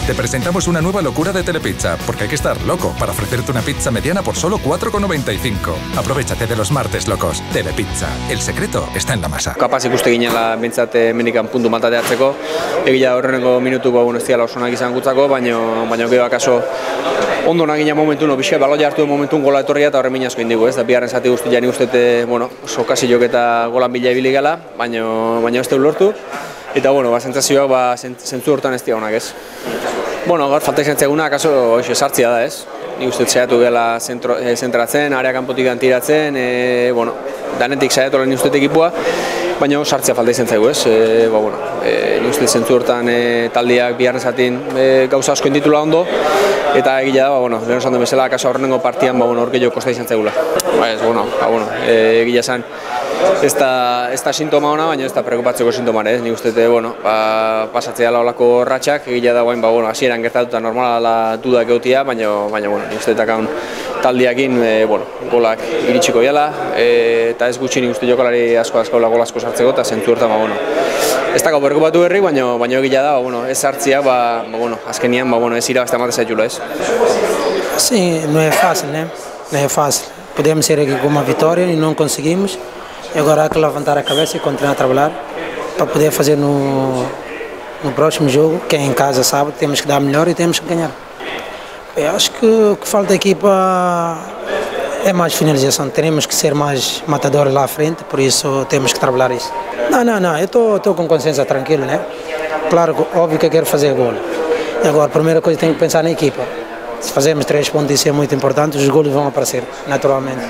Te presentamos una nueva locura de Telepizza, porque hay que estar loco para ofrecerte una pizza mediana por solo 4,95. Aprovechate de los martes locos. Telepizza. El secreto está en la masa. Kapaz ikuste ginela bintzat menikan puntu maltate hartzeko. Egia horreneko minutuko ez diala oso onak izan gutzako, baina gero akaso ondo nagina momentu, pixka baloia hartu momentun gola etorria eta horren minazko indigu, ez da biharren zati guzti jani ustete, oso okasiok eta golan bila ibili gala, baina ez lortu. Eta, sentsazioak zentzu hortan ez dira honak, ez. Gaur falta izan zeguna, akaso sartzia da, ez. Nik uste saiatu gela zentratzen, area kanpotik antiratzen, danetik saiatu lehen uste ekipua, baina sartzea falta izan zaigu, ez. Nik uste zentzu hortan taldeak biharren zatin gauza asko inditula ondo, eta egia da, lehen esan duen bezala, akaso horrengo partian, hor gehiago kosta izan zaigula. Egia esan, ez da sintoma ona, baina ez da preokupatzeko sintomare, ez. Nik uste, pasatzea olako ratxak, egia da guain, hasieran gertatuta normala dudak egotia, baina nik uste dakaun taldiakin, golak iritsiko diala, eta ez gutxi nik uste jokalari asko gol asko sartzeko, eta zentzu hortan, ez dakau preokupatu berri, baina egia da, ez sartzia, azkenian, ez irabazte amate zaitula, ez. Sí, no es fácil, ¿no? No es fácil. Podemos ir aquí con una victoria y no conseguimos. E agora há que levantar a cabeça e continuar a trabalhar para poder fazer no próximo jogo, que é em casa sábado, temos que dar melhor e temos que ganhar. Eu acho que o que falta aqui é mais finalização, teremos que ser mais matadores lá à frente, por isso temos que trabalhar isso. Não, eu estou com consciência tranquila, né? Claro, óbvio que eu quero fazer gol. E agora a primeira coisa tenho que pensar na equipa. Se fazermos 3 pontos, isso é muito importante, os golos vão aparecer naturalmente.